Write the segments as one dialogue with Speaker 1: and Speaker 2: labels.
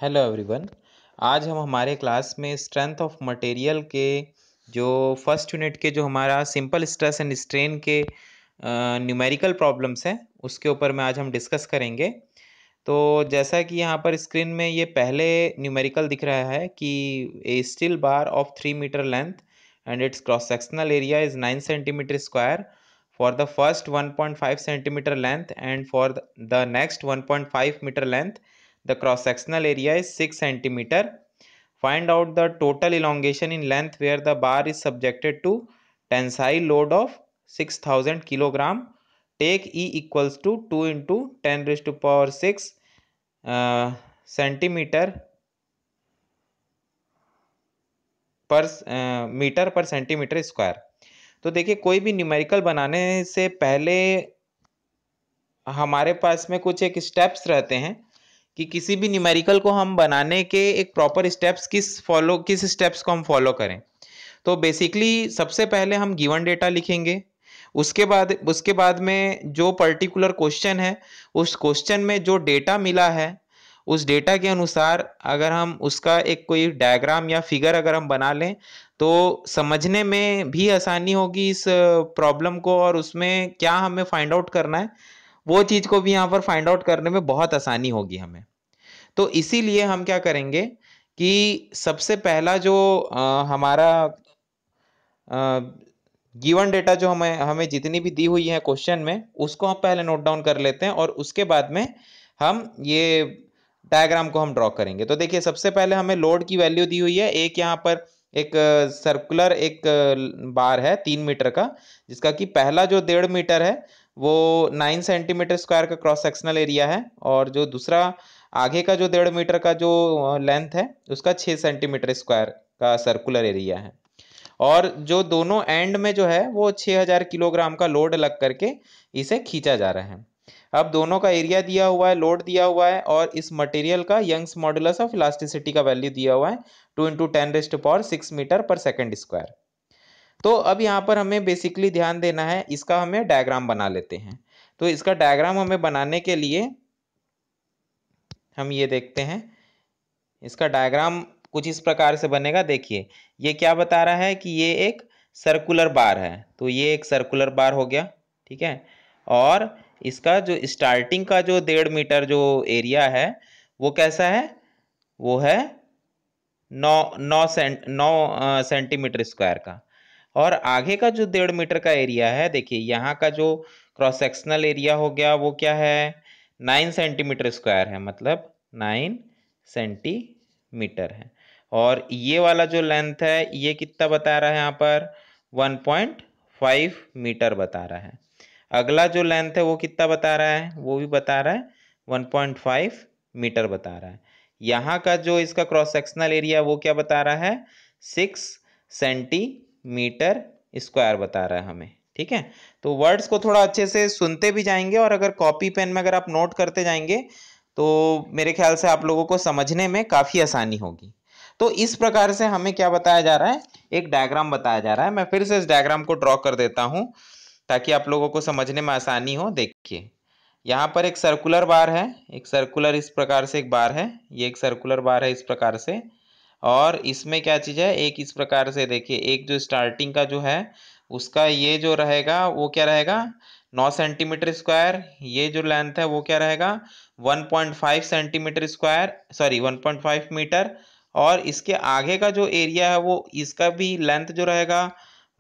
Speaker 1: Hello everyone. आज हम हमारे क्लास में स्ट्रेंथ ऑफ मटेरियल के जो फर्स्ट यूनिट के जो हमारा सिंपल स्ट्रेस एंड स्ट्रेन के न्यूमेरिकल प्रॉब्लम्स हैं उसके ऊपर में आज हम डिस्कस करेंगे। तो जैसा कि यहाँ पर स्क्रीन में ये पहले न्यूमेरिकल दिख रहा है कि a steel bar of 3 metre length and its cross sectional area is 9 centimetre square for the first 1.5 centimetre length and for the next 1.5 metre length the cross sectional area is 6 centimeter. Find out the total elongation in length where the bar is subjected to tensile load of 6000 kilogram. Take E equals to 2 into 10 raised to power 6 centimeter पर metre पर centimetre square. तो देखिए, कोई भी numerical बनाने से पहले हमारे पास में कुछ एक स्टेप्स रहते हैं कि किसी भी न्यूमेरिकल को हम बनाने के एक प्रॉपर स्टेप्स किस स्टेप्स को हम फॉलो करें। तो बेसिकली सबसे पहले हम गिवन डेटा लिखेंगे, उसके बाद में जो पर्टिकुलर क्वेश्चन है उस क्वेश्चन में जो डेटा मिला है उस डेटा के अनुसार अगर हम उसका एक कोई डायग्राम या फिगर अगर हम बना लें तो समझने में भी आसानी होगी इस प्रॉब्लम को, और उसमें क्या हमें फाइंड आउट करना है वो चीज़ को भी यहाँ पर फाइंड आउट करने में बहुत आसानी होगी हमें। तो इसीलिए हम क्या करेंगे कि सबसे पहला जो हमारा गिवन डेटा जो हमें जितनी भी दी हुई है क्वेश्चन में उसको हम पहले नोट डाउन कर लेते हैं और उसके बाद में हम ये डायग्राम को हम ड्रॉ करेंगे। तो देखिए, सबसे पहले हमें लोड की वैल्यू दी हुई है। एक यहाँ पर एक सर्कुलर एक बार है 3 मीटर का, जिसका कि पहला जो 1.5 मीटर है वो 9 सेंटीमीटर स्क्वायर का क्रॉस सेक्शनल एरिया है, और जो दूसरा आगे का जो 1.5 मीटर का जो लेंथ है उसका 6 सेंटीमीटर स्क्वायर का सर्कुलर एरिया है, और जो दोनों एंड में जो है वो 6000 किलोग्राम का लोड लग करके इसे खींचा जा रहा है। अब दोनों का एरिया दिया हुआ है, लोड दिया हुआ है, और इस मटेरियल का यंग्स मॉडुलस ऑफ इलास्टिसिटी का वैल्यू दिया हुआ है 2 into 10⁻⁶ मीटर पर सेकेंड स्क्वायर। तो अब यहाँ पर हमें बेसिकली ध्यान देना है, इसका हमें डायग्राम बना लेते हैं। तो इसका डायग्राम हमें बनाने के लिए हम ये देखते हैं, इसका डायग्राम कुछ इस प्रकार से बनेगा। देखिए, ये क्या बता रहा है कि ये एक सर्कुलर बार है, तो ये एक सर्कुलर बार हो गया, ठीक है। और इसका जो स्टार्टिंग का जो 1.5 मीटर जो एरिया है वो कैसा है, वो है 9 सेंटीमीटर स्क्वायर का, और आगे का जो 1.5 मीटर का एरिया है, देखिए यहाँ का जो क्रॉस सेक्शनल एरिया हो गया वो क्या है 9 सेंटीमीटर स्क्वायर है, मतलब 9 सेंटीमीटर है। और ये वाला जो लेंथ है ये कितना बता रहा है, यहाँ पर 1.5 मीटर बता रहा है। अगला जो लेंथ है वो कितना बता रहा है, वो भी बता रहा है 1.5 मीटर बता रहा है। यहाँ का जो इसका क्रॉस सेक्शनल एरिया वो क्या बता रहा है 6 सेंटीमीटर स्क्वायर बता रहा है हमें, ठीक है। तो वर्ड्स को थोड़ा अच्छे से सुनते भी जाएंगे, और अगर कॉपी पेन में अगर आप नोट करते जाएंगे तो मेरे ख्याल से आप लोगों को समझने में काफ़ी आसानी होगी। तो इस प्रकार से हमें क्या बताया जा रहा है, एक डायग्राम बताया जा रहा है। मैं फिर से इस डायग्राम को ड्रॉ कर देता हूं ताकि आप लोगों को समझने में आसानी हो। देखिए, यहाँ पर एक सर्कुलर बार है, एक सर्कुलर इस प्रकार से एक बार है, ये एक सर्कुलर बार है इस प्रकार से, और इसमें क्या चीज़ है, एक इस प्रकार से देखिए, एक जो स्टार्टिंग का जो है उसका ये जो रहेगा वो क्या रहेगा 9 सेंटीमीटर स्क्वायर, ये जो लेंथ है वो क्या रहेगा 1.5 सेंटीमीटर स्क्वायर, सॉरी 1.5 मीटर, और इसके आगे का जो एरिया है वो इसका भी लेंथ जो रहेगा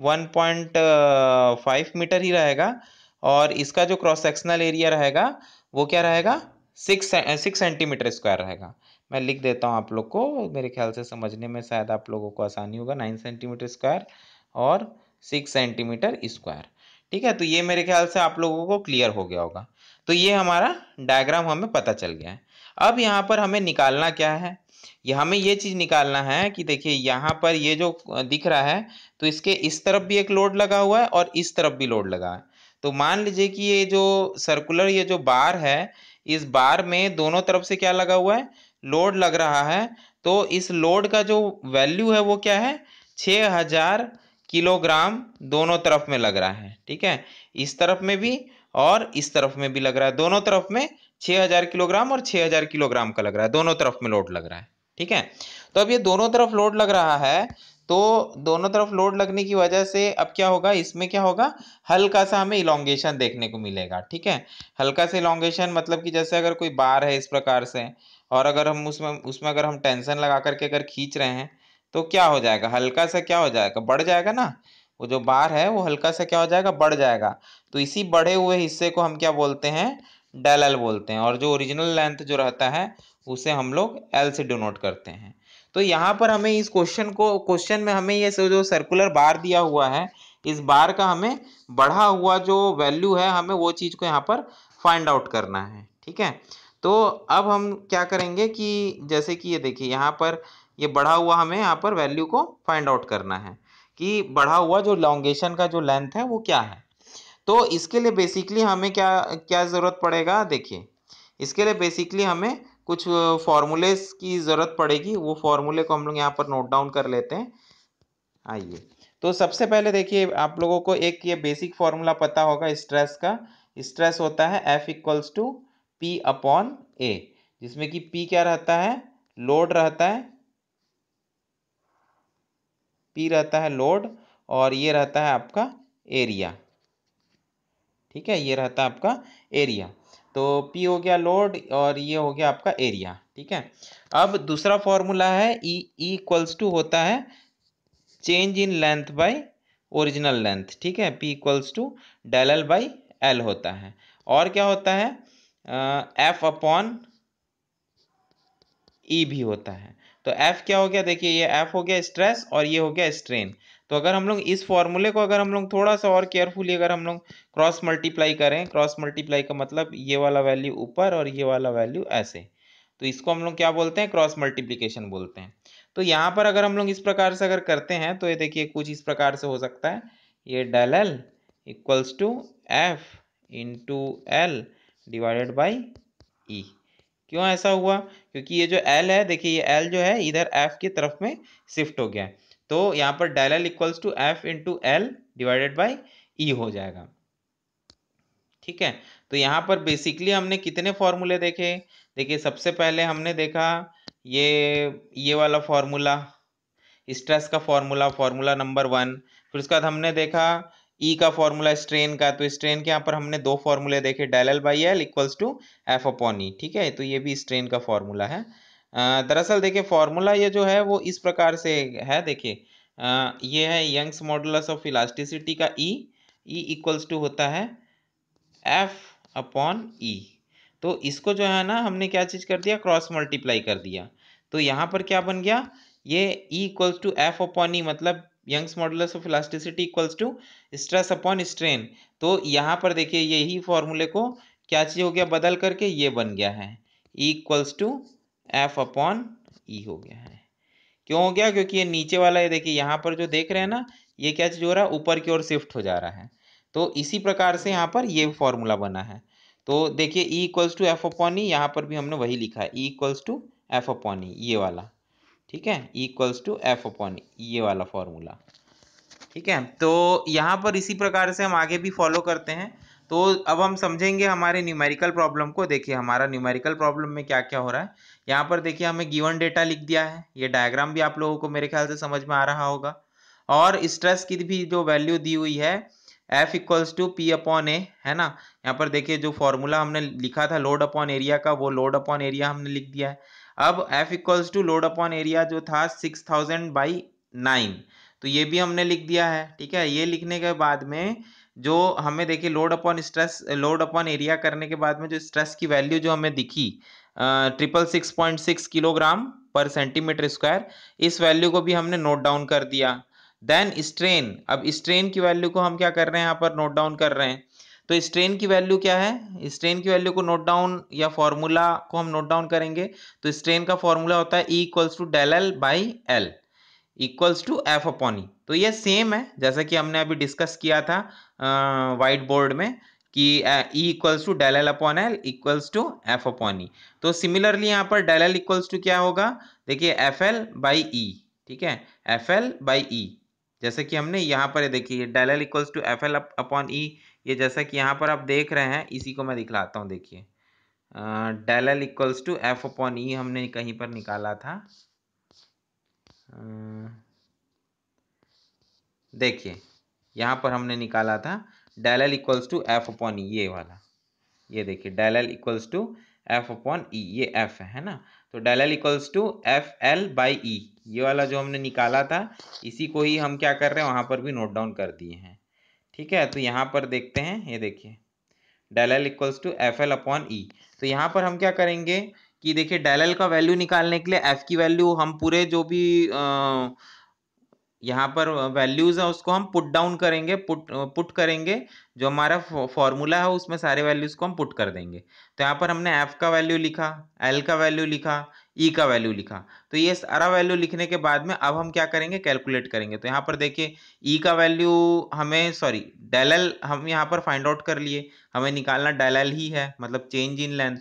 Speaker 1: 1.5 मीटर ही रहेगा, और इसका जो क्रॉस सेक्शनल एरिया रहेगा वो क्या रहेगा 6 सेंटीमीटर स्क्वायर रहेगा। मैं लिख देता हूँ आप लोग को, मेरे ख्याल से समझने में शायद आप लोगों को आसानी होगा। 9 सेंटीमीटर स्क्वायर और 6 सेंटीमीटर स्क्वायर, ठीक है। तो ये मेरे ख्याल से आप लोगों को क्लियर हो गया होगा। तो ये हमारा डायग्राम हमें पता चल गया है। अब यहाँ पर हमें निकालना क्या है, हमें ये चीज़ निकालना है कि देखिए यहाँ पर ये जो दिख रहा है तो इसके इस तरफ भी एक लोड लगा हुआ है और इस तरफ भी लोड लगा है। तो मान लीजिए कि ये जो सर्कुलर ये जो बार है, इस बार में दोनों तरफ से क्या लगा हुआ है, लोड लग रहा है। तो इस लोड का जो वैल्यू है वो क्या है 6000 किलोग्राम दोनों तरफ में लग रहा है, ठीक है। इस तरफ में भी और इस तरफ में भी लग रहा है, दोनों तरफ में 6000 किलोग्राम और 6000 किलोग्राम का लग रहा है, दोनों तरफ में लोड लग रहा है। ठीक है, तो अब ये दोनों तरफ लोड लग रहा है, तो दोनों तरफ लोड लगने की वजह से अब क्या होगा, इसमें क्या होगा, हल्का सा हमें इलोंगेशन देखने को मिलेगा। ठीक है, हल्का सा इलोंगेशन मतलब कि जैसे अगर कोई बार है इस प्रकार से, और अगर हम उसमें उसमें अगर हम टेंशन लगा करके अगर खींच रहे हैं, तो क्या हो जाएगा, हल्का सा क्या हो जाएगा, बढ़ जाएगा ना, वो जो बार है वो हल्का सा क्या हो जाएगा, बढ़ जाएगा। तो इसी बढ़े हुए हिस्से को हम क्या बोलते हैं, डेल एल बोलते हैं, और जो ओरिजिनल लेंथ जो रहता है उसे हम लोग एल से डिनोट करते हैं। तो यहाँ पर हमें इस क्वेश्चन में हमें ये जो सर्कुलर बार दिया हुआ है, इस बार का हमें बढ़ा हुआ जो वैल्यू है, हमें वो चीज़ को यहाँ पर फाइंड आउट करना है। ठीक है, तो अब हम क्या करेंगे कि जैसे कि ये देखिए यहाँ पर ये बढ़ा हुआ हमें यहाँ पर वैल्यू को फाइंड आउट करना है कि बढ़ा हुआ जो लॉन्गेशन का जो लेंथ है वो क्या है। तो इसके लिए बेसिकली हमें क्या क्या ज़रूरत पड़ेगा, देखिए इसके लिए बेसिकली हमें कुछ फॉर्मूलेस की ज़रूरत पड़ेगी, वो फॉर्मूले को हम लोग यहाँ पर नोट डाउन कर लेते हैं। आइए, तो सबसे पहले देखिए आप लोगों को एक ये बेसिक फॉर्मूला पता होगा स्ट्रेस का। स्ट्रेस होता है F equals to P upon A, जिसमें कि P क्या रहता है, लोड रहता है, P रहता है लोड, और ये रहता है आपका एरिया। ठीक है, ये रहता है आपका एरिया। तो P हो गया लोड और ये हो गया आपका एरिया। ठीक है, अब दूसरा फॉर्मूला है E इक्वल्स टू होता है change in length by original length. ठीक है, P equals to del L by L होता है, और क्या होता है F अपॉन ई भी होता है। तो F क्या हो गया, देखिए ये F हो गया स्ट्रेस और ये हो गया स्ट्रेन। तो अगर हम लोग इस फॉर्मूले को अगर हम लोग थोड़ा सा और केयरफुली अगर हम लोग क्रॉस मल्टीप्लाई करें, क्रॉस मल्टीप्लाई का मतलब ये वाला वैल्यू ऊपर और ये वाला वैल्यू ऐसे, तो इसको हम लोग क्या बोलते हैं, क्रॉस मल्टीप्लिकेशन बोलते हैं। तो यहाँ पर अगर हम लोग इस प्रकार से अगर करते हैं तो ये देखिए कुछ इस प्रकार से हो सकता है, ये del L equals to F into L divided by E. क्यों ऐसा हुआ, क्योंकि ये जो L है, देखिए ये L जो है इधर F की तरफ में शिफ्ट हो गया है, तो यहाँ पर del L equals to F into L divided by E हो जाएगा। ठीक है, तो यहाँ पर बेसिकली हमने कितने फॉर्मूले देखे, देखिए सबसे पहले हमने देखा ये वाला फॉर्मूला, स्ट्रेस का फॉर्मूला, फॉर्मूला नंबर 1। फिर उसके बाद हमने देखा ई का फॉर्मूला स्ट्रेन का, तो स्ट्रेन के यहाँ पर हमने दो फॉर्मूले देखे, del L by L equals to F upon E. ठीक है, तो ये भी स्ट्रेन का फॉर्मूला है। दरअसल देखिए फॉर्मूला ये जो है वो इस प्रकार से है, देखिए ये है यंग्स मॉडुलस ऑफ इलास्टिसिटी का ई इक्वल्स टू होता है एफ अपॉन ई। तो इसको जो है ना हमने क्या चीज़ कर दिया, क्रॉस मल्टीप्लाई कर दिया। तो यहाँ पर क्या बन गया, ये E equals to F upon E, मतलब Young's modulus of elasticity equals to stress upon strain. तो यहाँ पर देखिए यही फॉर्मूले को क्या चीज़ हो गया, बदल करके ये बन गया है E equals to F upon E हो गया है। क्यों हो गया, क्योंकि ये नीचे वाला, ये देखिए यहाँ पर जो देख रहे हैं ना, ये क्या चीज़ हो रहा है, ऊपर की ओर शिफ्ट हो जा रहा है। तो इसी प्रकार से यहाँ पर ये फॉर्मूला बना है। तो देखिए E equals to F upon E, यहाँ पर भी हमने वही लिखा है, E equals to F upon E, ये वाला। ठीक है, E equals to F upon E, ये वाला फॉर्मूला। ठीक है, तो यहाँ पर इसी प्रकार से हम आगे भी फॉलो करते हैं। तो अब हम समझेंगे हमारे न्यूमेरिकल प्रॉब्लम को। देखिए हमारा न्यूमेरिकल प्रॉब्लम में क्या क्या हो रहा है, यहाँ पर देखिए हमें गिवन डेटा लिख दिया है, ये डायग्राम भी आप लोगों को मेरे ख्याल से समझ में आ रहा होगा, और स्ट्रेस की भी जो वैल्यू दी हुई है F equals to P upon A, है ना। यहाँ पर देखिए जो फॉर्मूला हमने लिखा था लोड अपॉन एरिया का, वो लोड अपॉन एरिया हमने लिख दिया है। अब F equals to load upon area जो था 6000/9, तो ये भी हमने लिख दिया है। ठीक है, ये लिखने के बाद में जो हमें देखिए load upon stress, load upon area करने के बाद में जो स्ट्रेस की वैल्यू जो हमें दिखी 666.6 किलोग्राम पर सेंटीमीटर स्क्वायर, इस वैल्यू को भी हमने नोट डाउन कर दिया। देन स्ट्रेन, अब स्ट्रेन की वैल्यू को हम क्या कर रहे हैं, यहाँ पर नोट डाउन कर रहे हैं। तो स्ट्रेन की वैल्यू क्या है, स्ट्रेन की वैल्यू को नोट डाउन या फॉर्मूला को हम नोट डाउन करेंगे। तो स्ट्रेन का फॉर्मूला होता है E equals to del L by L equals to F upon E. तो ये सेम है जैसा कि हमने अभी डिस्कस किया था वाइट बोर्ड में कि E equals to del L upon L equals to F upon E. तो सिमिलरली यहाँ पर डेल एल इक्वल्स टू क्या होगा, देखिए एफ एल बाई ई। ठीक है, एफ एल बाई ई, जैसे कि हमने यहाँ पर देखिए del L equals to F L upon E, ये जैसा कि यहाँ पर आप देख रहे हैं, इसी को मैं दिखलाता हूँ। देखिए del L equals to F upon E हमने कहीं पर निकाला था। देखिए यहाँ पर हमने निकाला था del L equals to F upon E, ये वाला, ये देखिए del L equals to F upon E, ये एफ है ना। तो del L equals to F L by E, ये वाला जो हमने निकाला था इसी को ही हम क्या कर रहे हैं वहाँ पर भी नोट डाउन कर दिए हैं। ठीक है, तो यहाँ पर देखते हैं, ये देखिए del L equals to F L upon E. तो यहाँ पर हम क्या करेंगे कि देखिए डेल एल का वैल्यू निकालने के लिए एफ की वैल्यू हम पूरे जो भी यहाँ पर वैल्यूज है उसको हम पुट डाउन करेंगे, पुट करेंगे, जो हमारा फॉर्मूला है उसमें सारे वैल्यूज को हम पुट कर देंगे। तो यहाँ पर हमने एफ का वैल्यू लिखा, एल का वैल्यू लिखा, ई का वैल्यू लिखा। तो ये सारा वैल्यू लिखने के बाद में अब हम क्या करेंगे, कैलकुलेट करेंगे। तो यहाँ पर देखिए ई का वैल्यू हमें, सॉरी डेल एल हम यहाँ पर फाइंड आउट कर लिए, हमें निकालना डेल एल ही है, मतलब चेंज इन लेंथ।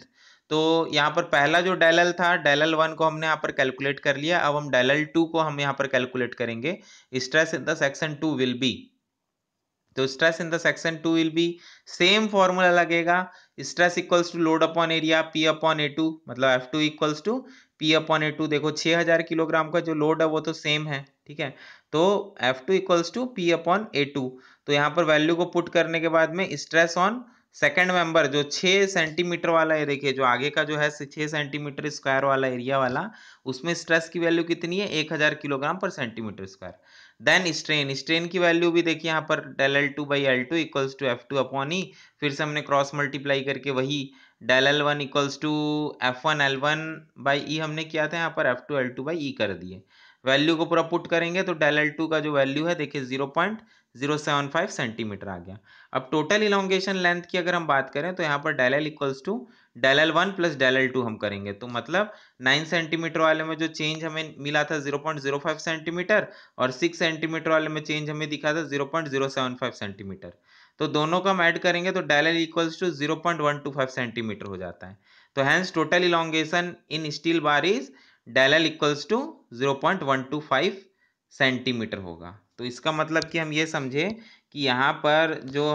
Speaker 1: तो यहाँ पर पहला जो डेल एल था, डेल एल वन को हमने यहाँ पर कैलकुलेट कर लिया। अब हम डेल एल टू को हम यहाँ पर कैलकुलेट करेंगे। Stress in the section 2 will be, तो stress in the section 2 will be, same formula लगेगा, stress equals to load upon area P upon A two, मतलब F2 equals to P upon A two. देखो 6000 kilogram का जो load है वो तो same है, ठीक है, तो F2 equals to P upon A two. तो यहाँ पर वैल्यू को पुट करने के बाद में स्ट्रेस ऑन सेकंड मेंबर जो 6 सेंटीमीटर वाला है, देखिए जो आगे का जो है 6 सेंटीमीटर स्क्वायर वाला एरिया वाला, उसमें स्ट्रेस की वैल्यू कितनी है, 1000 kilogram per centimetre square. Then strain की वैल्यू भी देखिए यहाँ पर del L two by L two equals to F two upon E, फिर से हमने क्रॉस मल्टीप्लाई करके वही del L one equals to F one L one by E हमने किया था, यहाँ पर F two L two by E कर दिए। वैल्यू को पूरा पुट करेंगे तो डेल एल टू का जो वैल्यू है देखिए 0.075 सेंटीमीटर आ गया। अब टोटल इलोंगेशन लेंथ की अगर हम बात करें तो यहाँ पर del L equals to del L one plus del L two हम करेंगे, तो मतलब 9 सेंटीमीटर वाले में जो चेंज हमें मिला था 0.05 सेंटीमीटर, और 6 सेंटीमीटर वाले में चेंज हमें दिखा था 0.075 सेंटीमीटर। तो दोनों का हम ऐड करेंगे तो del L equals to 0.125 centimetre हो जाता है। तो hence total elongation in steel bar is del L equals to 0.125 centimetre होगा। तो इसका मतलब कि हम ये समझे कि यहाँ पर जो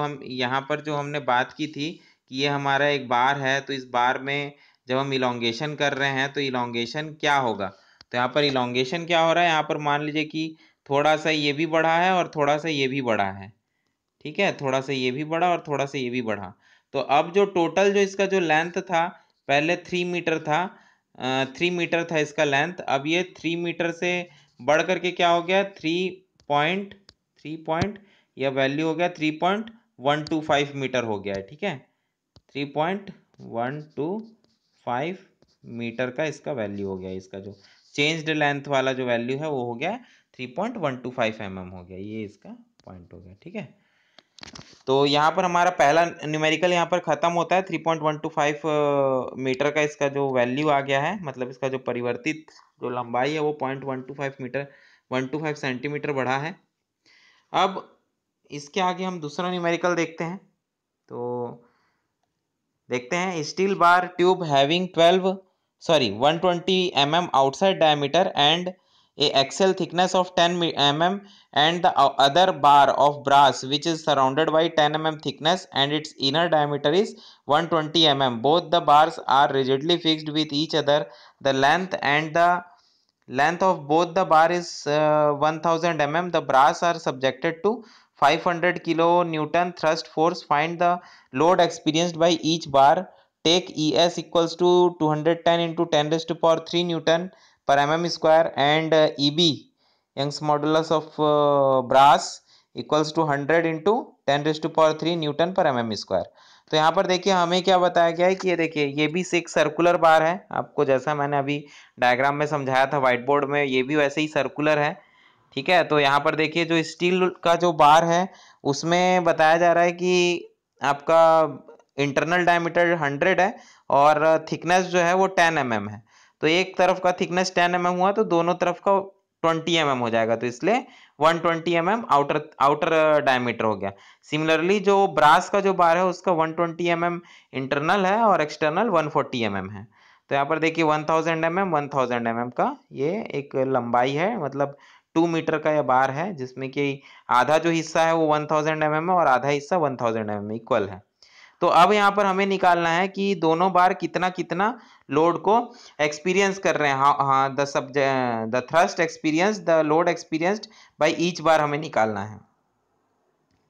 Speaker 1: हमने बात की थी कि ये हमारा एक बार है, तो इस बार में जब हम इलोंगेशन कर रहे हैं तो इलोंगेशन क्या होगा, तो यहाँ पर इलोंगेशन क्या हो रहा है, यहाँ पर मान लीजिए कि थोड़ा सा ये भी बढ़ा है और थोड़ा सा ये भी बढ़ा है, ठीक है, थोड़ा सा ये भी बढ़ा और थोड़ा सा ये भी बढ़ा। तो अब जो टोटल जो इसका जो लेंथ था, पहले 3 मीटर था, 3 मीटर था इसका लेंथ, अब ये 3 मीटर से बढ़ करके क्या हो गया, 3 या वैल्यू हो गया 3.125 मीटर हो गया है, ठीक है, 3.125 मीटर का इसका वैल्यू हो गया, इसका जो चेंज्ड लेंथ वाला जो वैल्यू है वो हो गया 3.125 mm हो गया, ये इसका पॉइंट हो गया, ठीक है। तो यहाँ पर हमारा पहला न्यूमेरिकल यहाँ पर खत्म होता है, 3.125 मीटर का इसका जो वैल्यू आ गया है, मतलब इसका जो परिवर्तित जो लंबाई है वो 0.125 मीटर 125 सेंटीमीटर बढ़ा है। अब इसके आगे हम दूसरा न्यूमेरिकल देखते हैं। तो देखते हैं, steel bar tube having 120 mm outside diameter and a axial thickness of 10 mm and the other bar of brass which is surrounded by 10 mm thickness and its inner diameter is 120 mm. Both the bars are rigidly fixed with each other. The length of both the bar is 1000 mm. The brass are subjected to 500 kN thrust force. Find the load experienced by each bar. Take ES equals to 210 into 10 raised to power 3 Newton per mm square and EB Young's modulus of brass equals to 100 into 10 raised to power 3 Newton per mm square। तो यहाँ पर देखिए हमें क्या बताया गया है कि ये देखिए ये भी एक सर्कुलर बार है, आपको जैसा मैंने अभी डायग्राम में समझाया था व्हाइट बोर्ड में, ये भी वैसे ही सर्कुलर है, ठीक है। तो यहाँ पर देखिए जो स्टील का जो बार है उसमें बताया जा रहा है कि आपका इंटरनल डायमीटर 100 है और थिकनेस जो है वो 10 mm है। तो एक तरफ का थिकनेस 10 mm हुआ तो दोनों तरफ का 20 mm हो जाएगा, तो इसलिए 120 mm आउटर डायमीटर हो गया। सिमिलरली जो ब्रास का जो बार है उसका 120 mm इंटरनल है और एक्सटर्नल 140 mm है। तो यहाँ पर देखिए 1000 mm का ये एक लंबाई है, मतलब 2 मीटर का यह बार है, जिसमें कि आधा जो हिस्सा है वो 1000 mm है और आधा हिस्सा 1000 mm इक्वल है। तो अब यहाँ पर हमें निकालना है कि दोनों बार कितना कितना लोड को एक्सपीरियंस कर रहे हैं। हाँ the thrust experience the load experienced by each bar हमें निकालना है।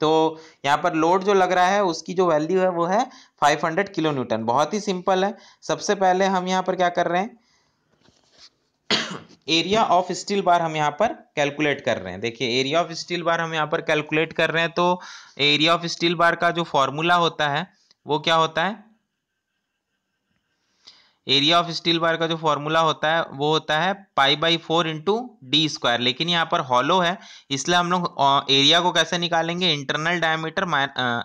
Speaker 1: तो यहाँ पर लोड जो लग रहा है उसकी जो वैल्यू है वो है 500 किलो न्यूटन। बहुत ही सिंपल है। सबसे पहले हम यहाँ पर क्या कर रहे हैं, एरिया ऑफ स्टील बार हम यहाँ पर कैलकुलेट कर रहे हैं। देखिए एरिया ऑफ स्टील बार हम यहाँ पर कैलकुलेट कर रहे हैं। तो एरिया ऑफ स्टील बार का जो फॉर्मूला होता है वो क्या होता है, एरिया ऑफ स्टील बार का जो फॉर्मूला होता है वो होता है पाई/4 इंटू डी स्क्वायर। लेकिन यहाँ पर हॉलो है इसलिए हम लोग एरिया को कैसे निकालेंगे, internal diameter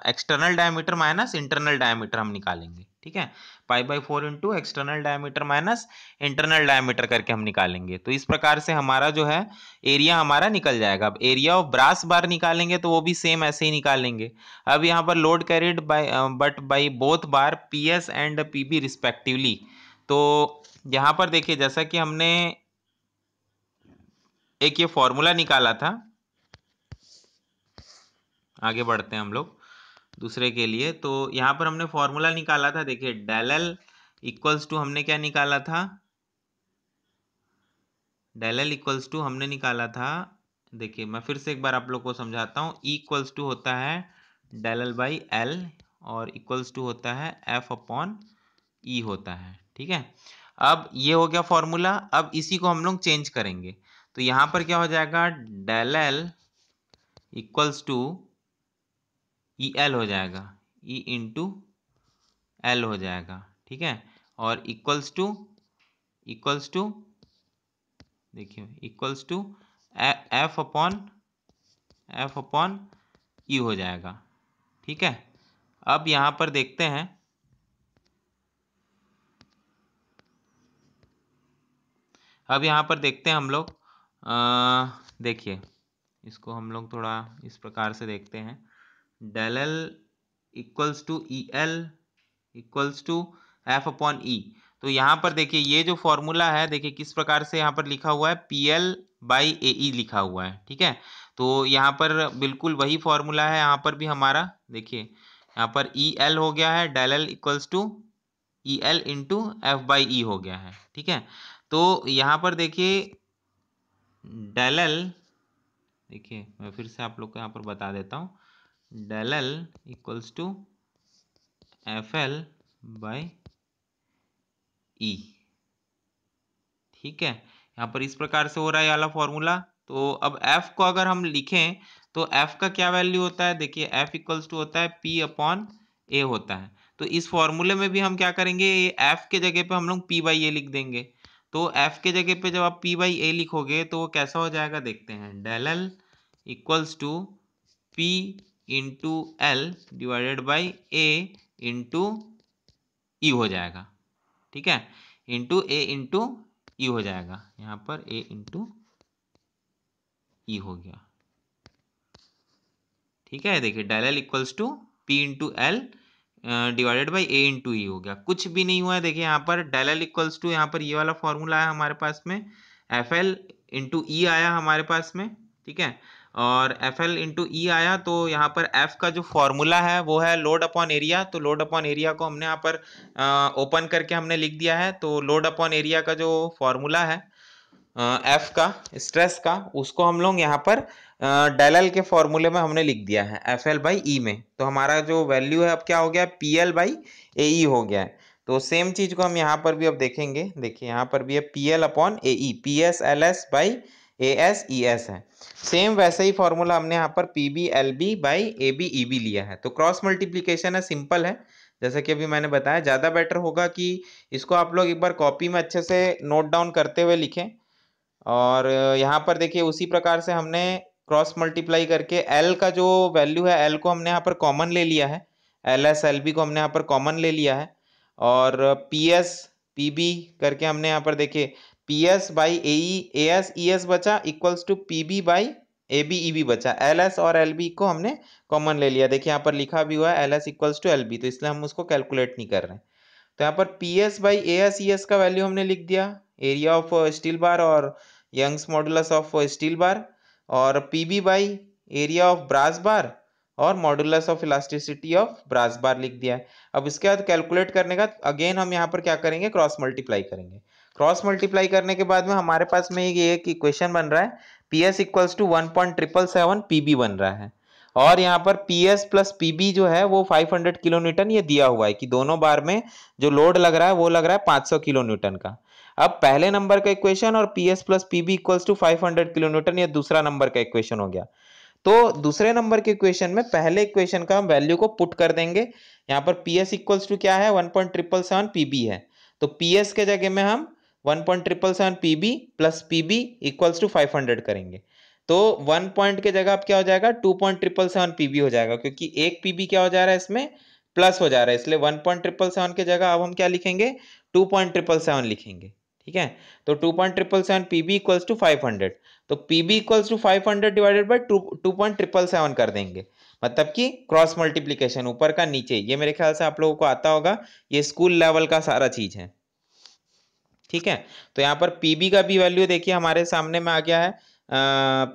Speaker 1: external diameter minus internal diameter हम निकालेंगे। ठीक है, पाई/4 into external diameter minus internal diameter करके हम निकालेंगे। तो इस प्रकार से हमारा जो है एरिया हमारा निकल जाएगा। अब एरिया ऑफ ब्रास बार निकालेंगे तो वो भी सेम ऐसे ही निकालेंगे। अब यहाँ पर load carried by both bar P S and P B respectively. तो यहाँ पर देखिए जैसा कि हमने एक ये फॉर्मूला निकाला था, आगे बढ़ते हैं हम लोग दूसरे के लिए। तो यहाँ पर हमने फॉर्मूला निकाला था, देखिए डेल एल इक्वल्स टू हमने क्या निकाला था, डेल एल इक्वल्स टू हमने निकाला था, देखिए मैं फिर से एक बार आप लोग को समझाता हूँ। ई इक्वल्स टू होता है डेल एल बाई एल और इक्वल्स टू होता है एफ अपॉन ई होता है। ठीक है, अब ये हो गया फॉर्मूला। अब इसी को हम लोग चेंज करेंगे तो यहाँ पर क्या हो जाएगा, del L equals to E L हो जाएगा, ई इंटू एल हो जाएगा। ठीक है, और इक्वल्स टू देखिए equals to F upon E हो जाएगा। ठीक है, अब यहाँ पर देखते हैं, अब यहाँ पर देखते हैं हम लोग, देखिए इसको हम लोग थोड़ा इस प्रकार से देखते हैं। Del L equals to E L equals to F upon E. तो यहाँ पर देखिए ये जो फॉर्मूला है, देखिए किस प्रकार से यहाँ पर लिखा हुआ है, पी एल बाई ए ई लिखा हुआ है। ठीक है, तो यहाँ पर बिल्कुल वही फॉर्मूला है यहाँ पर भी हमारा। देखिए यहाँ पर ई एल हो गया है, del L equals to E L into F by E हो गया है। ठीक है, तो यहाँ पर देखिए डेल एल, देखिए मैं फिर से आप लोग को यहाँ पर बता देता हूँ, del L equals to F L by E. ठीक है, यहाँ पर इस प्रकार से हो रहा है ये वाला फॉर्मूला। तो अब f को अगर हम लिखें तो f का क्या वैल्यू होता है, देखिए f इक्वल्स टू होता है p अपॉन a होता है। तो इस फॉर्मूले में भी हम क्या करेंगे, ये f के जगह पे हम लोग p बाई ए लिख देंगे। तो f के जगह पे जब आप p बाई ए लिखोगे तो वो कैसा हो जाएगा, देखते हैं, del L equals to p into L divided by a into E हो जाएगा। ठीक है, इंटू ए इंटू ई हो जाएगा, यहाँ पर a इंटू ई हो गया। ठीक है, देखिए del L equals to P into L divided by A into E हो गया। कुछ भी नहीं हुआ है, देखिए यहाँ पर डेल एल इक्वल्स टू, यहाँ पर ये वाला फॉर्मूला है हमारे पास में, एफ एल इंटू ई आया हमारे पास में। ठीक है, और एफ एल इंटू ई आया, तो यहाँ पर एफ का जो फॉर्मूला है वो है लोड अपॉन एरिया। तो लोड अपॉन एरिया को हमने यहाँ पर ओपन करके हमने लिख दिया है। तो लोड अपॉन एरिया का जो फॉर्मूला है एफ का, स्ट्रेस का, उसको हम लोग यहाँ पर डेल एल के फॉर्मूले में हमने लिख दिया है एफ एल बाई ई में। तो हमारा जो वैल्यू है अब क्या हो गया, पी एल बाई ए ई हो गया है। तो सेम चीज को हम यहाँ पर भी अब देखेंगे। देखिए यहाँ पर भी है P L upon A E, P S L S by A S E S है। सेम वैसे ही फॉर्मूला हमने यहाँ पर P B L B by A B E B लिया है। तो क्रॉस मल्टीप्लीकेशन है, सिंपल है, जैसा कि अभी मैंने बताया। ज़्यादा बेटर होगा कि इसको आप लोग एक बार कॉपी में अच्छे से नोट डाउन करते हुए लिखें। और यहाँ पर देखिए उसी प्रकार से हमने क्रॉस मल्टीप्लाई करके एल का जो वैल्यू है, एल को हमने यहाँ पर कॉमन ले लिया है, एल एस एल बी को हमने यहाँ पर कॉमन ले लिया है। और पी एस पी बी करके हमने यहाँ पर देखिए P S by A S E S बचा equals to P B by A B E B बचा। एल एस और एल बी को हमने कॉमन ले लिया, देखिए यहाँ पर लिखा भी हुआ है L S equals to L B, तो इसलिए हम उसको कैलकुलेट नहीं कर रहे हैं। तो यहाँ पर P S by A S E S का वैल्यू हमने लिख दिया, एरिया ऑफ स्टील बार और Young's modulus of steel bar, और P B by area of brass bar और modulus of elasticity of brass bar लिख दिया है। अब इसके बाद कैलकुलेट करने का अगेन हम यहाँ पर क्या करेंगे, क्रॉस मल्टीप्लाई करेंगे। क्रॉस मल्टीप्लाई करने के बाद में हमारे पास में ये एक इक्वेशन बन रहा है, P S equals to 1.777 PB बन रहा है, और यहाँ पर पी एस प्लस पीबी जो है वो 500 किलो न्यूटन ये दिया हुआ है कि दोनों बार में जो लोड लग रहा है वो लग रहा है 500 किलो न्यूटन का। अब पहले नंबर का इक्वेशन और P S plus PB equals to 500 kilo newton, ये दूसरा नंबर का इक्वेशन हो गया। तो दूसरे नंबर के इक्वेशन में पहले इक्वेशन का हम वैल्यू को पुट कर देंगे। यहाँ पर पी एस इक्वल्स टू क्या है, 1.777 पीबी है, तो पी एस के जगह में हम 1.777 PB plus PB equals to 500 करेंगे। तो 1 पॉइंट के जगह अब क्या हो जाएगा, 2.777 पीबी हो जाएगा, क्योंकि एक पीबी क्या हो जा रहा है इसमें प्लस हो जा रहा है, इसलिए 1.777 के जगह अब हम क्या लिखेंगे, 2.777 लिखेंगे। ठीक है, तो 2.777 पीबी इक्वल्स टू 500, तो PB equals to 500 divided by 2.777 कर देंगे, मतलब कि क्रॉस मल्टीप्लीकेशन ऊपर का नीचे। ये मेरे ख्याल से आप लोगों को आता होगा, ये स्कूल लेवल का सारा चीज है। ठीक है, तो यहाँ पर पीबी का भी वैल्यू देखिए हमारे सामने में आ गया है,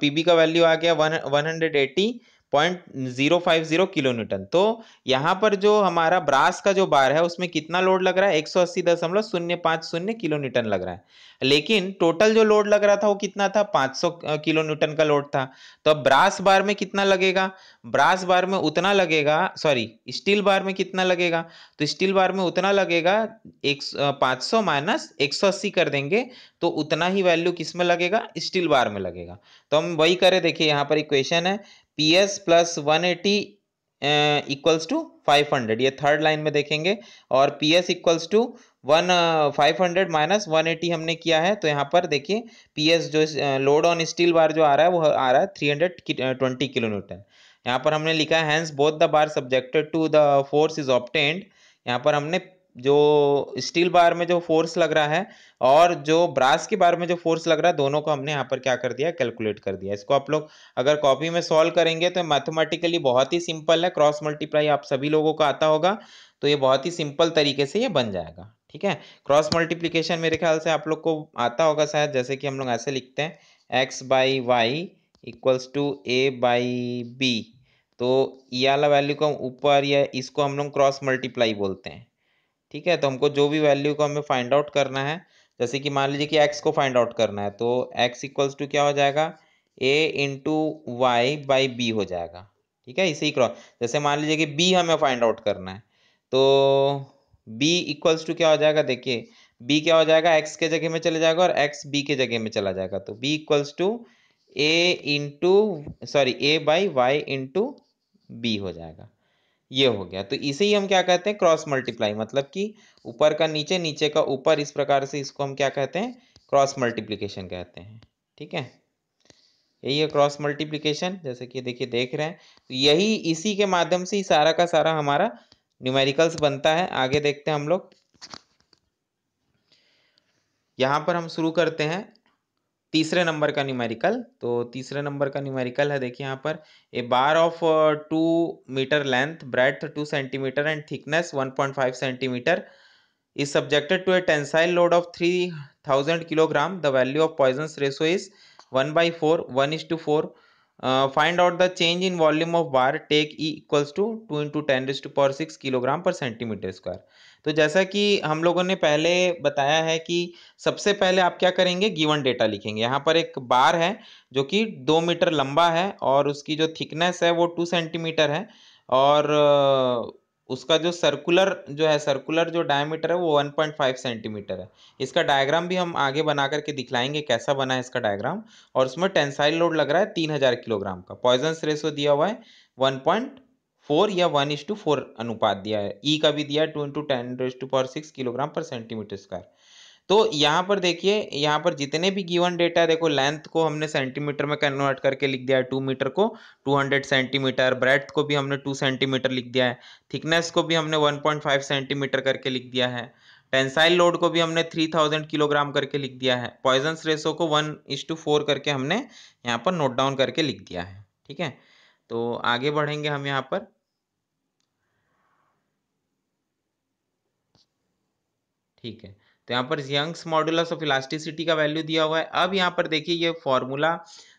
Speaker 1: पीबी का वैल्यू आ गया 180.050 किलो न्यूटन। तो यहाँ पर जो हमारा ब्रास का जो बार है उसमें कितना लोड लग रहा है, 180.050 किलो न्यूटन लग रहा है, लेकिन टोटल जो लोड लग रहा था वो कितना था, 500 किलो न्यूटन का लोड था। तो अब ब्रास बार में कितना लगेगा, ब्रास बार में उतना लगेगा, सॉरी स्टील बार में कितना लगेगा, तो स्टील बार में उतना लगेगा 500 माइनस 180 कर देंगे, तो उतना ही वैल्यू किस में लगेगा, स्टील बार में लगेगा। तो हम वही करें, देखिए यहाँ पर इक्वेशन है P S plus 180 equals to 500, ये थर्ड लाइन में देखेंगे, और P S equals to 500 minus 180 हमने किया है, तो यहाँ पर देखिए पी एस जो लोड ऑन स्टील बार जो आ रहा है वो आ रहा है 320 किलो न्यूटन। यहाँ पर हमने लिखा है hence both the bar subjected to the force is obtained. यहाँ पर हमने जो स्टील बार में जो फोर्स लग रहा है और जो ब्रास की बार में जो फोर्स लग रहा है, दोनों को हमने यहाँ पर क्या कर दिया, कैलकुलेट कर दिया। इसको आप लोग अगर कॉपी में सॉल्व करेंगे तो मैथमेटिकली बहुत ही सिंपल है, क्रॉस मल्टीप्लाई आप सभी लोगों को आता होगा, तो ये बहुत ही सिंपल तरीके से ये बन जाएगा। ठीक है, क्रॉस मल्टीप्लीकेशन मेरे ख्याल से आप लोग को आता होगा शायद, जैसे कि हम लोग ऐसे लिखते हैं x by y equals to a by b, तो ये वाला वैल्यू को ऊपर या इसको हम लोग क्रॉस मल्टीप्लाई बोलते हैं। ठीक है, तो हमको जो भी वैल्यू को हमें फाइंड आउट करना है, जैसे कि मान लीजिए कि x को फाइंड आउट करना है, तो x इक्वल्स टू क्या हो जाएगा, a into y by b हो जाएगा। ठीक है, इसे ही क्रॉस, जैसे मान लीजिए कि b हमें फाइंड आउट करना है, तो b इक्वल्स टू क्या हो जाएगा, देखिए b क्या हो जाएगा, x के जगह में चले जाएगा और x b के जगह में चला जाएगा, तो b equals to a into sorry a by y into b हो जाएगा। ये हो गया, तो इसे ही हम क्या कहते हैं, क्रॉस मल्टीप्लाई, मतलब कि ऊपर का नीचे, नीचे का ऊपर, इस प्रकार से इसको हम क्या कहते हैं, क्रॉस मल्टीप्लिकेशन कहते हैं। ठीक है, यही है क्रॉस मल्टीप्लिकेशन, जैसे कि देखिए देख रहे हैं, तो यही इसी के माध्यम से ही सारा का सारा हमारा न्यूमेरिकल्स बनता है। आगे देखते हैं हम लोग, यहाँ पर हम शुरू करते हैं तीसरे नंबर का न्यूमेरिकल। तो तीसरे नंबर का न्यूमेरिकल है, देखिए यहाँ पर a bar of 2 metre length, breadth 2 centimetre and thickness 1.5 centimetre is subjected to a tensile load of 3000 kilogram. The value of Poisson's ratio is 1/4, 1:4. Find out the change in volume of bar. Take E equals to 2 into 10 raised to power 6 kilogram per centimetre square. तो जैसा कि हम लोगों ने पहले बताया है कि सबसे पहले आप क्या करेंगे, गिवन डेटा लिखेंगे। यहाँ पर एक बार है जो कि 2 मीटर लंबा है और उसकी जो थिकनेस है वो 2 सेंटीमीटर है, और उसका जो सर्कुलर जो डायमीटर है वो 1.5 सेंटीमीटर है। इसका डायग्राम भी हम आगे बना करके दिखलाएंगे कैसा बना है इसका डायग्राम, और उसमें टेंसाइल लोड लग रहा है 3000 किलोग्राम का। पॉइजन्स रेशो दिया हुआ है 1.4 या 1:4 अनुपात दिया है। ई का भी दिया है 2 into 10⁻⁶ kilogram per centimetre square. तो यहाँ पर देखिए, यहाँ पर जितने भी गिवन डेटा, देखो लेंथ को हमने सेंटीमीटर में कन्वर्ट करके लिख दिया है, 2 मीटर को 200 सेंटीमीटर, ब्रेड्थ को भी हमने 2 सेंटीमीटर लिख दिया है, थिकनेस को भी हमने 1.5 सेंटीमीटर करके लिख दिया है, टेंसाइल लोड को भी हमने 3000 किलोग्राम करके लिख दिया है, पॉइजन्स रेशो को 1:4 करके हमने यहाँ पर नोट डाउन करके लिख दिया है। ठीक है, तो आगे बढ़ेंगे हम यहाँ पर। ठीक है, तो यहाँ पर यंग्स मॉडुलस ऑफ इलास्टिसिटी का वैल्यू दिया हुआ है। अब यहाँ पर देखिए ये फॉर्मूला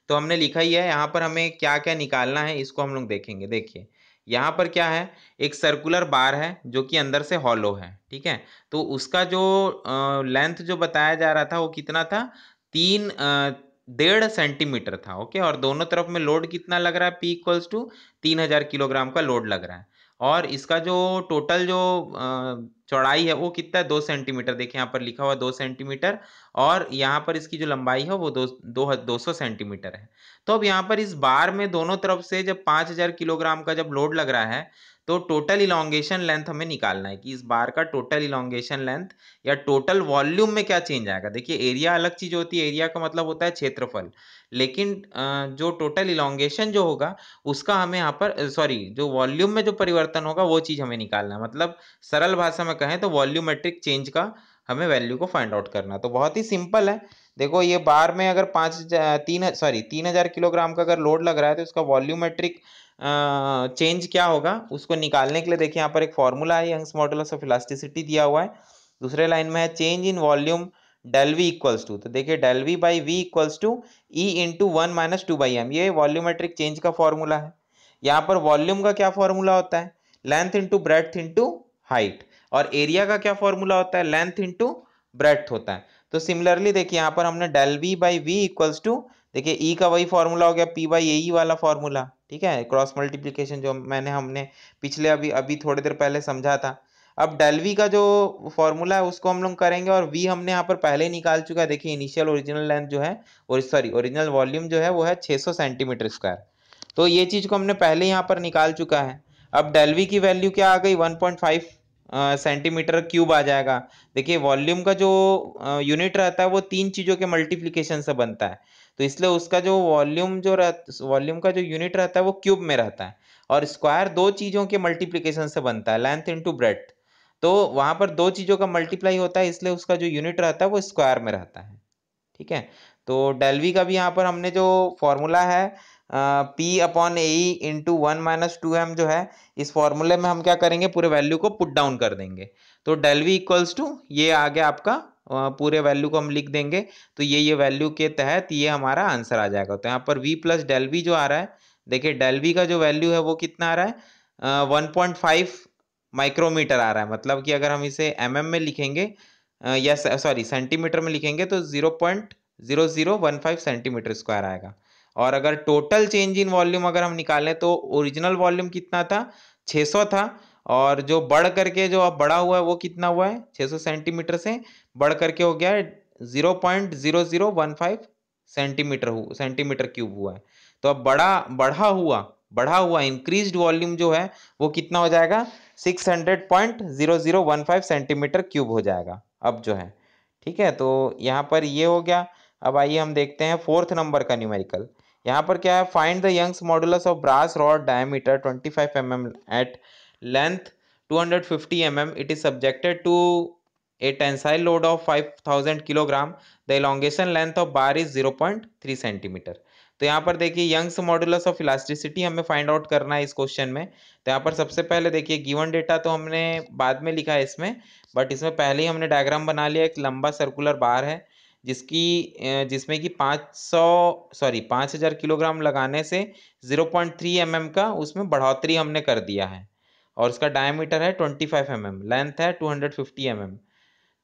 Speaker 1: तो हमने लिखा ही है, यहाँ पर हमें क्या क्या निकालना है इसको हम लोग देखेंगे। देखिए यहाँ पर क्या है, एक सर्कुलर बार है जो कि अंदर से हॉलो है, ठीक है। तो उसका जो लेंथ जो बताया जा रहा था वो कितना था, 3.5 सेंटीमीटर था, ओके। और दोनों तरफ में लोड कितना लग रहा है, P इक्वल्स टू 3000 किलोग्राम का लोड लग रहा है। और इसका जो टोटल जो चौड़ाई है वो कितना है, 2 सेंटीमीटर। देखिए यहाँ पर लिखा हुआ 2 सेंटीमीटर, और यहाँ पर इसकी जो लंबाई है वो 200 सेंटीमीटर है। तो अब यहाँ पर इस बार में दोनों तरफ से जब 5000 किलोग्राम का जब लोड लग रहा है, तो टोटल इलोंगेशन लेंथ हमें निकालना है कि इस बार का टोटल इलोंगेशन लेंथ या टोटल वॉल्यूम में क्या चेंज आएगा। देखिए एरिया अलग चीज होती है, एरिया का मतलब होता है क्षेत्रफल, लेकिन जो टोटल इलोंगेशन जो होगा उसका हमें यहाँ पर सॉरी जो वॉल्यूम में जो परिवर्तन होगा वो चीज हमें निकालना है। मतलब सरल भाषा में कहें तो वॉल्यूमेट्रिक चेंज का हमें वैल्यू को फाइंड आउट करना है। तो बहुत ही सिंपल है। देखो ये बार में अगर 3000 किलोग्राम का अगर लोड लग रहा है तो इसका वॉल्यूमेट्रिक चेंज क्या होगा उसको निकालने के लिए देखिए यहाँ पर एक फॉर्मूला है, यंग्स मॉडुलस ऑफ इलास्टिसिटी दिया हुआ है। दूसरे लाइन में है change in volume del v equals to, तो देखिए del v by v equals to e into 1 - 2/m, ये वॉल्यूमेट्रिक चेंज का फॉर्मूला है। यहाँ पर वॉल्यूम का क्या फॉर्मूला होता है, length into breadth into height, और एरिया का क्या फॉर्मूला होता है, लेंथ इंटू ब्रेड्थ होता है। तो सिमिलरली देखिए यहाँ पर हमने del v by v equals to, देखिए ई का वही फॉर्मूला हो गया P बाई ए वाला फॉर्मूला, ठीक है, क्रॉस मल्टीप्लिकेशन जो हमने पिछले अभी थोड़ी देर पहले समझा था। अब डेल वी का जो फॉर्मूला है उसको हम लोग करेंगे, और वी हमने यहाँ पर पहले ही निकाल चुका है। देखिए इनिशियल ओरिजिनल लेंथ जो है, और सॉरी ओरिजिनल वॉल्यूम जो है वो है 600 सेंटीमीटर स्क्वायर। तो ये चीज को हमने पहले यहाँ पर निकाल चुका है। अब डेल वी की वैल्यू क्या आ गई, 1.5 सेंटीमीटर क्यूब आ जाएगा। देखिए वॉल्यूम का जो यूनिट रहता है वो तीन चीजों के मल्टीप्लिकेशन से बनता है, तो इसलिए उसका जो वॉल्यूम का जो यूनिट रहता है वो क्यूब में रहता है, और स्क्वायर दो चीजों के मल्टीप्लिकेशन से बनता है, लेंथ इंटू ब्रेड्थ। तो वहां पर दो चीजों का मल्टीप्लाई होता है, इसलिए उसका जो यूनिट रहता है वो स्क्वायर में रहता है, ठीक है। तो डेल वी का भी यहाँ पर हमने जो फॉर्मूला है P अपॉन ए इंटू 1 - 2m जो है, इस फॉर्मूले में हम क्या करेंगे, पूरे वैल्यू को पुट डाउन कर देंगे। तो डेल वी इक्वल्स टू ये आ गया आपका, पूरे वैल्यू को हम लिख देंगे, तो ये वैल्यू के तहत ये हमारा आंसर आ जाएगा। तो यहाँ पर V प्लस डेल वी जो आ रहा है, देखिए डेल वी का जो वैल्यू है वो कितना आ रहा है, 1.5 माइक्रोमीटर आ रहा है। मतलब कि अगर हम इसे mm में लिखेंगे या सॉरी सेंटीमीटर में लिखेंगे तो 0.0015 सेंटीमीटर स्क्वायर आएगा। और अगर टोटल चेंज इन वॉल्यूम अगर हम निकालें तो ओरिजिनल वॉल्यूम कितना था, 600 था, और जो बढ़ करके जो अब बड़ा हुआ है वो कितना हुआ है, 600 सेंटीमीटर से बढ़ करके हो गया है 0.0015 सेंटीमीटर क्यूब हुआ है। तो अब बढ़ा हुआ इंक्रीज्ड वॉल्यूम जो है वो कितना हो जाएगा, 600.0015 सेंटीमीटर क्यूब हो जाएगा अब जो है, ठीक है। तो यहाँ पर ये हो गया। अब आइए हम देखते हैं फोर्थ नंबर का न्यूमेरिकल। यहाँ पर क्या है, find the Young's modulus of brass rod diameter 25 mm at length 250 mm, it is subjected to a tensile load of 5000 kilogram, the elongation length of bar is 0.3 centimetre. तो यहाँ पर देखिए Young's modulus of elasticity हमें find out करना है इस question में। तो यहाँ पर सबसे पहले देखिए गिवन डेटा तो हमने बाद में लिखा है इसमें, बट इसमें पहले ही हमने डायग्राम बना लिया। एक लंबा सर्कुलर बार है जिसमें कि 5000 किलोग्राम लगाने से 0.3 mm का उसमें बढ़ोतरी हमने कर दिया है, और उसका डायमीटर है 25 mm, लेंथ है 250 mm।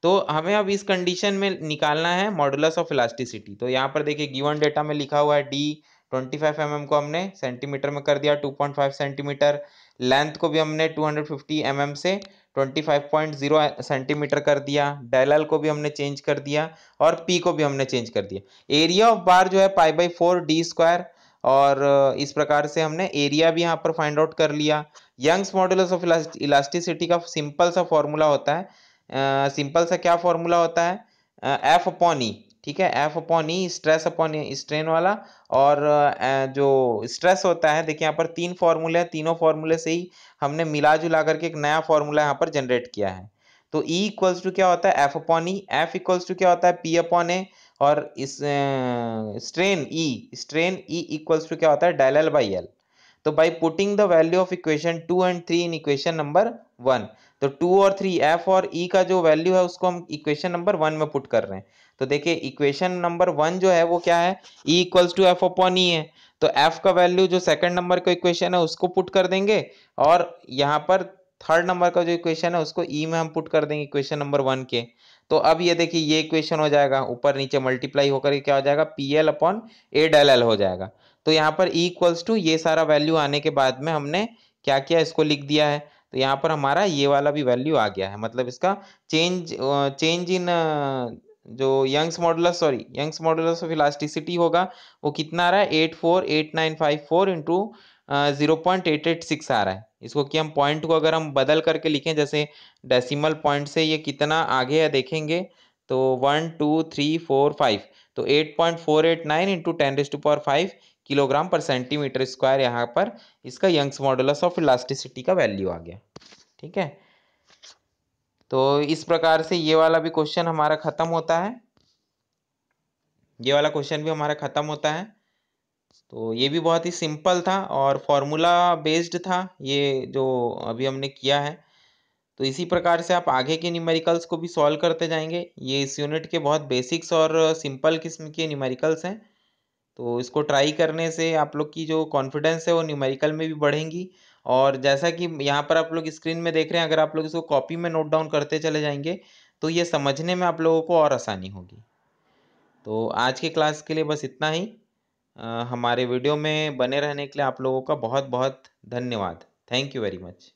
Speaker 1: तो हमें अब इस कंडीशन में निकालना है मॉडुलस ऑफ इलास्टिसिटी। तो यहाँ पर देखिए गिवन डेटा में लिखा हुआ है डी, 25 mm को हमने सेंटीमीटर में कर दिया 2.5 सेंटीमीटर, लेंथ को भी हमने 250 mm से 25.0 सेंटीमीटर कर दिया, डेल एल को भी हमने चेंज कर दिया, और पी को भी हमने चेंज कर दिया। एरिया ऑफ बार जो है π/4 d स्क्वायर, और इस प्रकार से हमने एरिया भी यहाँ पर फाइंड आउट कर लिया। यंग्स मॉडुलस ऑफ इलास्टिसिटी का सिंपल सा फॉर्मूला होता है, सिंपल सा क्या फॉर्मूला होता है, एफ अपॉन ई, ठीक है, एफ अपॉन ई, स्ट्रेस अपॉन स्ट्रेन वाला। और जो स्ट्रेस होता है, देखिए यहाँ पर तीन फॉर्मूले हैं, तीनों फॉर्मूले से ही हमने मिला जुला करके एक नया फॉर्मूला यहाँ पर जनरेट किया है। तो ई इक्वल्स टू क्या होता है, f upon e, f equals to क्या होता है, पी अपॉन ए, और इस स्ट्रेन ई इक्वल्स टू क्या होता है, डेल एल बाई एल। तो by putting the value of equation 2 and 3 in equation number 1, तो 2 और 3 एफ और ई का जो वैल्यू है उसको हम इक्वेशन नंबर 1 में पुट कर रहे हैं। तो देखिए इक्वेशन नंबर 1 जो है वो क्या है, E equals to F upon E है। तो एफ का वैल्यू जो सेकंड नंबर का इक्वेशन है उसको पुट कर देंगे, और यहाँ पर थर्ड नंबर का जो इक्वेशन है उसको ई में हम पुट कर देंगे इक्वेशन नंबर 1 के। तो अब ये देखिए ये इक्वेशन हो जाएगा, ऊपर नीचे मल्टीप्लाई होकर क्या हो जाएगा, पी एल अपॉन ए डेल एल हो जाएगा। तो यहाँ पर ई इक्वल्स टू ये सारा वैल्यू आने के बाद में हमने क्या किया, इसको लिख दिया है। तो यहाँ पर हमारा ये वाला भी वैल्यू आ गया है, मतलब इसका चेंज इन जो यंग्स मॉडुलस ऑफ इलास्टिसिटी होगा वो कितना आ रहा है, 848954 इंटू 0.886 आ रहा है। इसको कि हम पॉइंट को अगर हम बदल करके लिखें, जैसे डेसिमल पॉइंट से ये कितना आगे है देखेंगे, तो 1 2 3 4 5, तो 8.489 into 10⁵ kilogram per centimetre square यहाँ पर इसका यंग्स मॉडुलस ऑफ इलास्टिसिटी का वैल्यू आ गया। ठीक है, तो इस प्रकार से ये वाला भी क्वेश्चन हमारा खत्म होता है, ये वाला क्वेश्चन भी हमारा खत्म होता है। तो ये भी बहुत ही सिंपल था और फॉर्मूला बेस्ड था ये जो अभी हमने किया है। तो इसी प्रकार से आप आगे के न्यूमेरिकल्स को भी सॉल्व करते जाएंगे। ये इस यूनिट के बहुत बेसिक्स और सिंपल किस्म के न्यूमेरिकल्स हैं। तो इसको ट्राई करने से आप लोग की जो कॉन्फिडेंस है वो न्यूमेरिकल में भी बढ़ेंगी। और जैसा कि यहाँ पर आप लोग स्क्रीन में देख रहे हैं, अगर आप लोग इसको कॉपी में नोट डाउन करते चले जाएंगे तो ये समझने में आप लोगों को और आसानी होगी। तो आज के क्लास के लिए बस इतना ही। हमारे वीडियो में बने रहने के लिए आप लोगों का बहुत बहुत धन्यवाद। Thank you very much.